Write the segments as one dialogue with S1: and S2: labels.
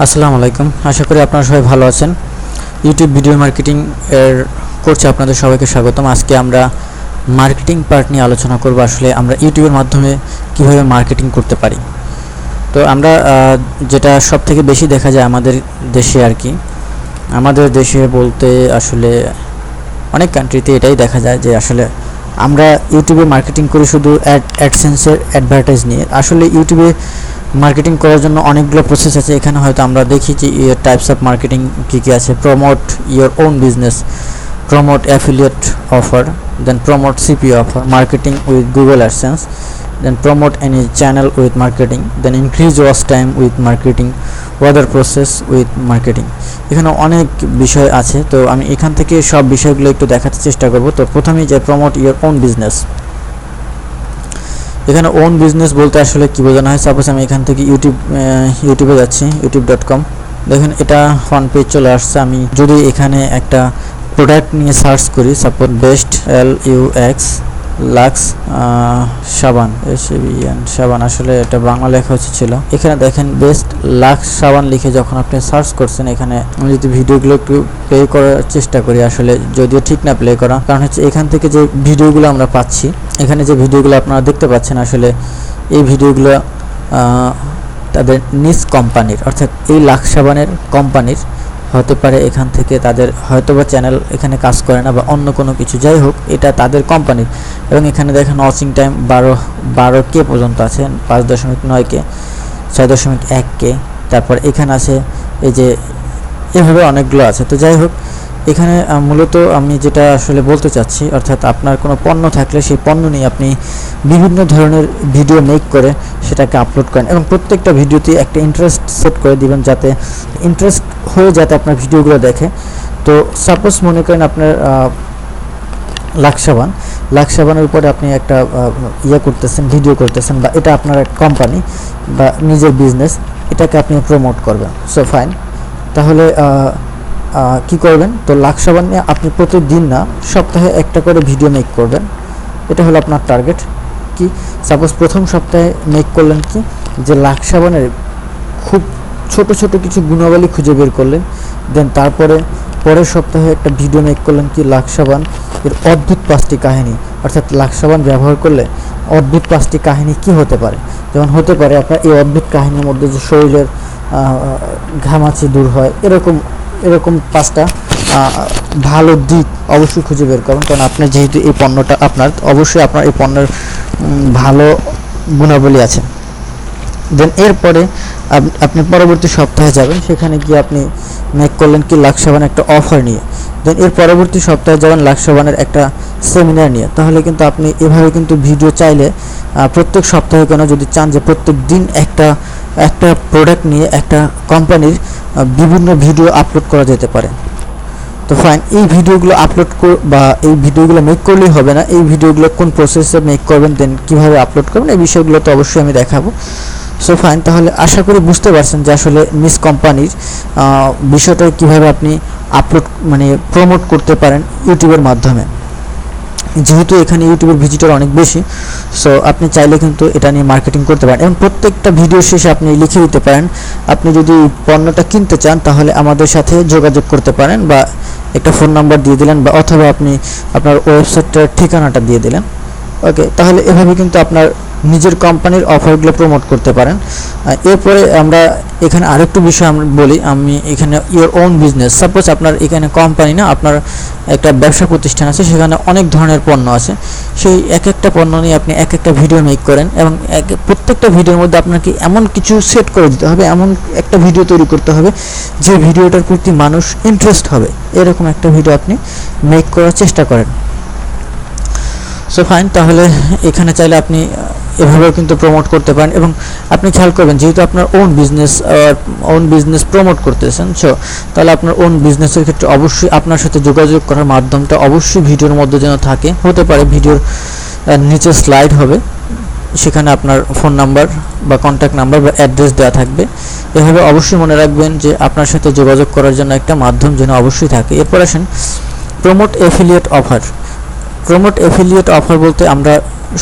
S1: আসসালামু আলাইকুম। আশা করি আপনারা সবাই ভালো আছেন। ইউটিউব ভিডিও মার্কেটিং এর কোর্সে আপনাদের সবাইকে স্বাগতম। আজকে আমরা মার্কেটিং পার্ট নিয়ে আলোচনা করব। আসলে আমরা ইউটিউবের মাধ্যমে কিভাবে মার্কেটিং করতে পারি। তো আমরা যেটা সবথেকে বেশি দেখা যায় আমাদের দেশে আর কি, আমাদের দেশে বলতে আসলে অনেক কান্ট্রিতে এটাই দেখা যায় যে আসলে আমরা ইউটিউবে মার্কেটিং করি শুধু অ্যাডসেন্সের অ্যাডভার্টাইজ নিয়ে। আসলে ইউটিউবে মার্কেটিং করার জন্য অনেকগুলো প্রসেস আছে। এখানে হয়তো আমরা দেখি যে টাইপস অফ মার্কেটিং কী কী আছে। Promote your own business, promote affiliate offer, then promote CPO offer, marketing with Google AdSense, then promote any channel with marketing, then increase watch time with marketing, other process with marketing। এখানে অনেক বিষয় আছে, তো আমি এখান থেকে সব বিষয়গুলো একটু দেখাতে চেষ্টা করব। তো প্রথমেই যে প্রমোট ইয়োর ওন বিজনেস, এখানে ওন বিজনেস বলতে আসলে কি বোঝানো হয়। সাপোজ আমি এখান থেকে ইউটিউবে যাচ্ছি, youtube.com, দেখেন এটা ফ্রন্ট পেজ চলে আসছে। আমি যদি এখানে একটা প্রোডাক্ট নিয়ে সার্চ করি, সাপোজ বেস্ট LUX লাক্স সাবান, সাবান, আসলে এটা বাংলা লেখা ছিল। এখানে দেখেন বেস্ট লাক্স সাবান লিখে যখন আপনি সার্চ করছেন, এখানে আমি যদি ভিডিওগুলো একটু প্লে করার চেষ্টা করি, আসলে যদিও ঠিক না প্লে করা, কারণ হচ্ছে এখান থেকে যে ভিডিওগুলো আমরা পাচ্ছি, এখানে যে ভিডিওগুলো আপনারা দেখতে পাচ্ছেন, আসলে এই ভিডিওগুলো তাদের নিজ কোম্পানির, অর্থাৎ এই লাক্স সাবানের কোম্পানির হতে পারে। এখান থেকে তাদের হয়তোবা চ্যানেল এখানে কাজ করে না বা অন্য কোনো কিছু, যাই হোক এটা তাদের কোম্পানির। এবং এখানে দেখেন ওয়াচিং টাইম 12K পর্যন্ত আছে, 5.9K, 6.1K, তারপর এখানে আছে এই যে এভাবে অনেকগুলো আছে। তো যাই হোক, এখানে মূলত আমি যেটা আসলে বলতে চাচ্ছি, অর্থাৎ আপনার কোনো পণ্য থাকলে সেই পণ্য নিয়ে আপনি বিভিন্ন ধরনের ভিডিও মেক করে সেটাকে আপলোড করেন এবং প্রত্যেকটা ভিডিওতে একটা ইন্টারেস্ট সেট করে দিবেন, যাতে ইন্টারেস্ট হয়ে যাতে আপনার ভিডিওগুলো দেখে। তো সাপোজ মনে করেন আপনার লাক্স সাবানের উপরে আপনি একটা করতেছেন, ভিডিও করতেছেন, বা এটা আপনার এক কোম্পানি বা নিজের বিজনেস, এটাকে আপনি প্রমোট করবেন। সো ফাইন, তাহলে কি করবেন? তো লাক্স সাবান নিয়ে আপনি প্রতিদিন না, সপ্তাহে একটা করে ভিডিও মেক করবেন। এটা হলো আপনার টার্গেট। কি সাপোজ প্রথম সপ্তাহে মেক করলেন কি, যে লাক্স সাবানের খুব ছোট ছোট কিছু গুণাবলী খুঁজে বের করলেন। দেন তারপরে পরের সপ্তাহে একটা ভিডিও মেক করলেন কি লাক্স সাবান এর অদ্ভুত 5টি কাহিনী, অর্থাৎ লাক্স সাবান ব্যবহার করলে অদ্ভুত 5টি কাহিনী কি হতে পারে। যেমন হতে পারে আপনার এই অদ্ভুত কাহিনীর মধ্যে যে শরীরের ঘামাচি দূর হয়, এরকম 5টা ভালো দিক অবশ্যই খুঁজে বের করুন। কারণ আপনার যেহেতু এই পণ্যটা আপনার, অবশ্যই আপনার এই পণ্যের ভালো গুণাবলী আছে। দেন এরপরে আপনি পরবর্তী সপ্তাহে যাবেন, সেখানে গিয়ে আপনি মেক করলেন কি লাক্স সাবান একটা অফার নিয়ে। দেন এর পরবর্তী সপ্তাহে যাবেন লাক্স সাবানের একটা সেমিনার নিয়ে। তাহলে কিন্তু আপনি এভাবে কিন্তু ভিডিও চাইলে প্রত্যেক সপ্তাহে কেন, যদি চান যে প্রত্যেক দিন একটা প্রোডাক্ট নিয়ে একটা কোম্পানির বিভিন্ন ভিডিও আপলোড করা যেতে পারে। তো ফাইন, এই ভিডিওগুলো বা এই ভিডিওগুলো মেক করলেই হবে না, এই ভিডিওগুলো কোন প্রসেসে মেক করবেন, দেন কীভাবে আপলোড করবেন, এই বিষয়গুলো তো অবশ্যই আমি দেখাবো। সো ফাইন, তাহলে আশা করি বুঝতে পারছেন যে আসলে নিজ কোম্পানির বিষয়টা কীভাবে আপনি প্রমোট করতে পারেন ইউটিউবের মাধ্যমে। যেহেতু এখানে ইউটিউবের ভিজিটর অনেক বেশি, সো আপনি চাইলে কিন্তু এটা নিয়ে মার্কেটিং করতে পারেন। এবং প্রত্যেকটা ভিডিও শেষে আপনি লিখে দিতে পারেন, আপনি যদি পণ্যটা কিনতে চান তাহলে আমাদের সাথে যোগাযোগ করতে পারেন, বা একটা ফোন নাম্বার দিয়ে দিলেন, বা অথবা আপনি আপনার ওয়েবসাইটটার ঠিকানাটা দিয়ে দিলেন। ওকে, তাহলে এভাবে কিন্তু আপনার নিজের কোম্পানির অফারগুলো প্রমোট করতে পারেন। এরপরে আমরা এখানে আরেকটু বিষয় আমরা বলি। আমি এখানে ইয়োর ওন বিজনেস, সাপোজ আপনার এখানে কোম্পানি না, আপনার একটা ব্যবসা প্রতিষ্ঠান আছে, সেখানে অনেক ধরনের পণ্য আছে। সেই এক একটা পণ্য নিয়ে আপনি এক একটা ভিডিও মেক করেন, এবং প্রত্যেকটা ভিডিওর মধ্যে আপনাকে এমন কিছু সেট করে দিতে হবে, এমন একটা ভিডিও তৈরি করতে হবে যে ভিডিওটার প্রতি মানুষ ইন্টারেস্ট হবে, এরকম একটা ভিডিও আপনি মেক করার চেষ্টা করেন। সো ফাইন, তাহলে এখানে চাইলে আপনি এভাবেও কিন্তু প্রমোট করতে পারেন। এবং আপনি খেয়াল করবেন, যেহেতু আপনার ওন বিজনেস প্রমোট করতেছেন, সো তাহলে আপনার ওন বিজনেসের ক্ষেত্রে অবশ্যই আপনার সাথে যোগাযোগ করার মাধ্যমটা অবশ্যই ভিডিওর মধ্যে যেন থাকে। হতে পারে ভিডিওর নিচে স্লাইড হবে, সেখানে আপনার ফোন নাম্বার বা কন্ট্যাক্ট নাম্বার বা অ্যাড্রেস দেওয়া থাকবে। এভাবে অবশ্যই মনে রাখবেন যে আপনার সাথে যোগাযোগ করার জন্য একটা মাধ্যম যেন অবশ্যই থাকে। এরপর আসেন promote affiliate offer. Promote affiliate offer বলতে আমরা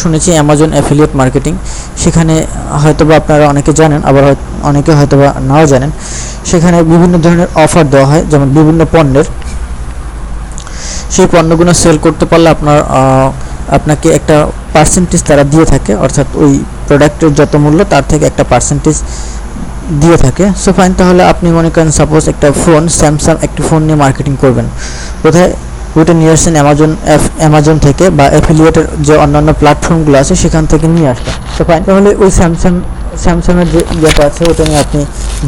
S1: শুনেছি অ্যামাজন অ্যাফিলিয়েট মার্কেটিং। সেখানে হয়তোবা আপনারা অনেকে জানেন, আবার অনেকে হয়তোবা নাও জানেন। সেখানে বিভিন্ন ধরনের অফার দেওয়া হয়, যেমন বিভিন্ন পণ্যের, সেই পণ্যগুলো সেল করতে পারলে আপনাকে একটা পার্সেন্টেজ তারা দিয়ে থাকে, অর্থাৎ ওই প্রোডাক্টের যত মূল্য তার থেকে একটা পার্সেন্টেজ দিয়ে থাকে। সো ফাইন, তাহলে আপনি মনে করেন সাপোজ একটা ফোন, স্যামসাং একটি ফোন নিয়ে মার্কেটিং করবেন, কোথায়? ওইটা নিয়ে আসছেন অ্যামাজন থেকে বা অ্যাফিলিয়েটের যে অন্যান্য প্ল্যাটফর্মগুলো আছে সেখান থেকে নিয়ে আসবেন। সো ফাইন, তাহলে ওই স্যামসাংয়ের যে ইয়েটা আছে ওটা নিয়ে আপনি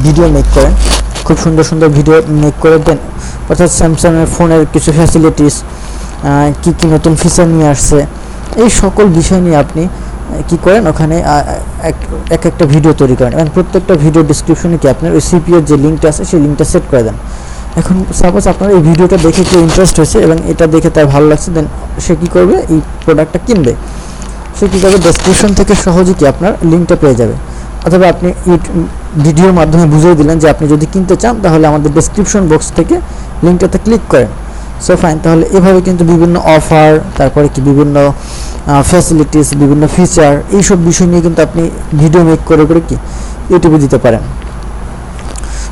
S1: ভিডিও মেক করেন, খুব সুন্দর সুন্দর ভিডিও মেক করে দেন, অর্থাৎ স্যামসাংয়ের ফোনের কিছু ফ্যাসিলিটিস, কী কী নতুন ফিচার নিয়ে আসছে, এই সকল বিষয় নিয়ে আপনি কি করেন, ওখানে এক একটা ভিডিও তৈরি করেন এবং প্রত্যেকটা ভিডিও ডিসক্রিপশনে কি আপনার ওই সিপিওর যে লিঙ্কটা আছে সেই লিঙ্কটা সেট করে দেন। এখন সাপোজ আপনার এই ভিডিওটা দেখে কেউ ইন্টারেস্ট হয়েছে এবং এটা দেখে তার ভালো লাগছে, দেন সে কী করবে, এই প্রোডাক্টটা কিনবে। সে কী করবে, ডেসক্রিপশন থেকে সহজে কি আপনার লিঙ্কটা পেয়ে যাবে, অথবা আপনি ভিডিওর মাধ্যমে বুঝিয়ে দিলেন যে আপনি যদি কিনতে চান তাহলে আমাদের ডেসক্রিপশন বক্স থেকে লিঙ্কটাতে ক্লিক করেন। সো ফাইন, তাহলে এভাবে কিন্তু বিভিন্ন অফার, তারপরে কি বিভিন্ন ফ্যাসিলিটিস, বিভিন্ন ফিচার, এইসব বিষয় নিয়ে কিন্তু আপনি ভিডিও মেক করে করে কি ইউটিউবে দিতে পারেন।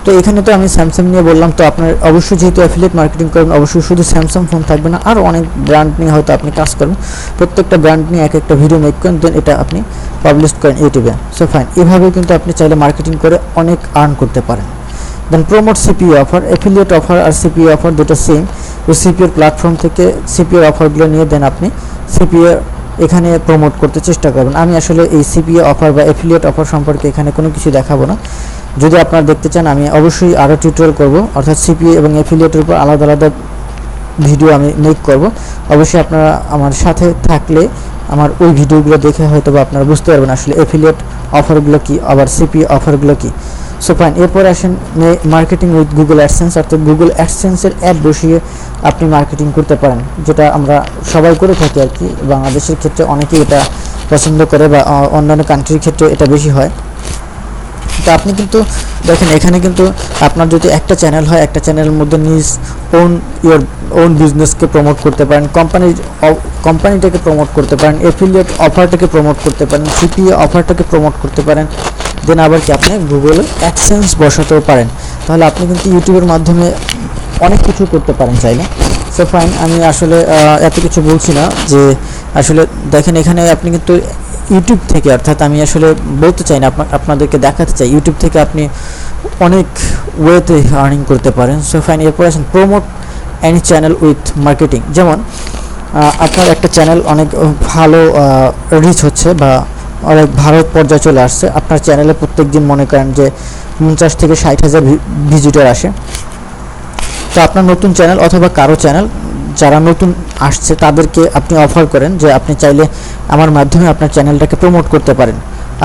S1: তো এখানে তো আমি স্যামসাং নিয়ে বললাম, তো আপনার অবশ্যই যেহেতু অ্যাফিলিয়েট মার্কেটিং করেন, অবশ্যই শুধু স্যামসাং ফোন থাকবে না, আরও অনেক ব্র্যান্ড নিয়ে হয়তো আপনি কাজ করেন, প্রত্যেকটা ব্র্যান্ড নিয়ে এক একটা ভিডিও মেক করেন, দেন এটা আপনি পাবলিশ করেন ইউটিউবে। সো ফাইন, এভাবে কিন্তু আপনি চাইলে মার্কেটিং করে অনেক আর্ন করতে পারেন। Then promote CPO offer, affiliate offer আর সিপিও অফার দুটো সেম। ওই সিপিওর প্ল্যাটফর্ম থেকে সিপিওর অফারগুলো নিয়ে দেন আপনি সিপিও এখানে প্রমোট করতে চেষ্টা করবেন। আমি আসলে এই সিপিও অফার বা অ্যাফিলিয়েট অফার সম্পর্কে এখানে কোনো কিছু দেখাবো না। যদি আপনারা দেখতে চান আমি অবশ্যই আরও টিউটোরিয়াল করব, অর্থাৎ সিপিও এবং অ্যাফিলিয়েটের উপর আলাদা আলাদা ভিডিও আমি মেক করব। অবশ্যই আপনারা আমার সাথে থাকলে আমার ওই ভিডিওগুলো দেখে হয়তো বা আপনারা বুঝতে পারবেন আসলে অ্যাফিলিয়েট অফারগুলো কী, আবার সিপিও অফারগুলো কী। সো ফাইন, এরপর আসেন মার্কেটিং উইথ গুগল অ্যাডসেন্স, অর্থাৎ গুগল অ্যাডসেন্সের অ্যাড বসিয়ে আপনি মার্কেটিং করতে পারেন, যেটা আমরা সবাই করে থাকি আর কি। বাংলাদেশের ক্ষেত্রে অনেকেই এটা পছন্দ করে, বা অন্যান্য কান্ট্রির ক্ষেত্রে এটা বেশি হয়। তো আপনি কিন্তু দেখেন এখানে কিন্তু আপনার যদি একটা চ্যানেল হয়, একটা চ্যানেলের মধ্যে নিজ ওন বিজনেসকে প্রমোট করতে পারেন, কোম্পানিটাকে প্রমোট করতে পারেন, অ্যাফিলিয়েট অফারটাকে প্রমোট করতে পারেন, সিপিও অফারটাকে প্রমোট করতে পারেন, দেন আবার কি আপনি গুগলে অ্যাডসেন্স বসাতেও পারেন। তাহলে আপনি কিন্তু ইউটিউবের মাধ্যমে অনেক কিছু করতে পারেন চাইলে। সো ফাইন, আমি আসলে এত কিছু বলছি না, যে আসলে দেখেন এখানে আপনি কিন্তু ইউটিউব থেকে, অর্থাৎ আমি আসলে বলতে চাই না, আপনাদেরকে দেখাতে চাই ইউটিউব থেকে আপনি অনেক ওয়েতে আর্নিং করতে পারেন। সো ফাইন, এরপর আসেন promote any channel with marketing. যেমন আপনার একটা চ্যানেল অনেক ভালো রিচ হচ্ছে বা অনেক ভালো পর্যায়ে চলে আসছে, আপনার চ্যানেলে প্রত্যেক দিন মনে করেন যে 50 থেকে 60,000 ভিজিটর আসে। তো আপনার নতুন চ্যানেল অথবা কারো চ্যানেল যারা নতুন আসছে তাদেরকে আপনি অফার করেন যে আপনি চাইলে আমার মাধ্যমে আপনার চ্যানেলটাকে প্রমোট করতে পারেন।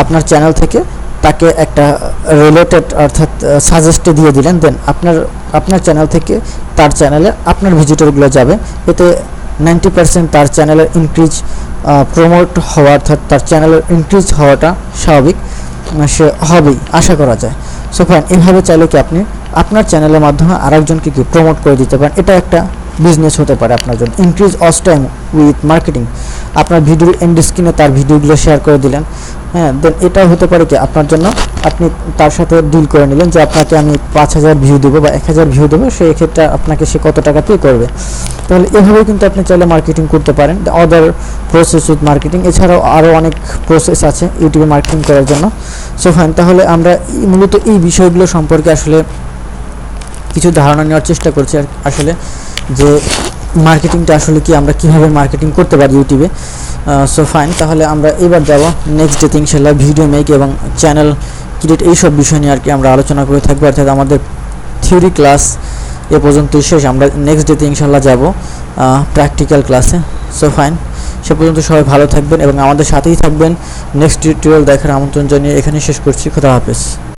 S1: আপনার চ্যানেল থেকে তাকে একটা রিলেটেড, অর্থাৎ সাজেস্টে দিয়ে দিলেন, দেন আপনার চ্যানেল থেকে তার চ্যানেলে আপনার ভিজিটরগুলো যাবে। এতে 90% তার চ্যানেলের ইনক্রিজ প্রমোট হওয়া, অর্থাৎ তার চ্যানেলের ইনক্রিজ হওয়াটা স্বাভাবিক, সে হবেই আশা করা যায়। সো ফাইন, এইভাবে চাইলে কি আপনি আপনার চ্যানেলের মাধ্যমে আরেকজনকে কি প্রমোট করে দিতে পারেন। এটা একটা বিজনেস হতে পারে আপনার জন্য। Increase watch time with marketing, আপনার ভিডিওর এন্ড স্ক্রিনে তার ভিডিওগুলো শেয়ার করে দিলেন, হ্যাঁ, দেন এটাও হতে পারে কি আপনার জন্য, আপনি তার সাথে ডিল করে নিলেন যে আপনাকে আমি 5000 ভিউ দেবো বা 1000 ভিউ দেবো, সেই ক্ষেত্রে আপনাকে সে কত টাকা পে করবে। তাহলে এভাবে কিন্তু আপনি চাইলে মার্কেটিং করতে পারেন। আদার প্রসেস উইথ মার্কেটিং, এছাড়াও আরও অনেক প্রসেস আছে ইউটিউবে মার্কেটিং করার জন্য। সো ফাইন, তাহলে আমরা মূলত এই বিষয়গুলো সম্পর্কে আসলে কিছু ধারণা নেওয়ার চেষ্টা করছি আসলে, যে মার্কেটিংটা আসলে কি, আমরা কীভাবে মার্কেটিং করতে পারি ইউটিউবে। সো ফাইন, তাহলে আমরা এবার যাব নেক্সট ডেতে ইনশাল্লাহ ভিডিও মেক এবং চ্যানেল ক্রিয়েট এইসব বিষয় নিয়ে আর কি আমরা আলোচনা করে থাকবো, অর্থাৎ আমাদের থিওরি ক্লাস এ পর্যন্তই শেষ। আমরা নেক্সট ডেতে ইনশাল্লাহ যাব প্র্যাকটিক্যাল ক্লাসে। সো ফাইন, সে পর্যন্ত সবাই ভালো থাকবেন এবং আমাদের সাথেই থাকবেন। নেক্সট টিউটোরিয়াল দেখার আমন্ত্রণ জানিয়ে এখানে শেষ করছি। খোদা হাফেজ।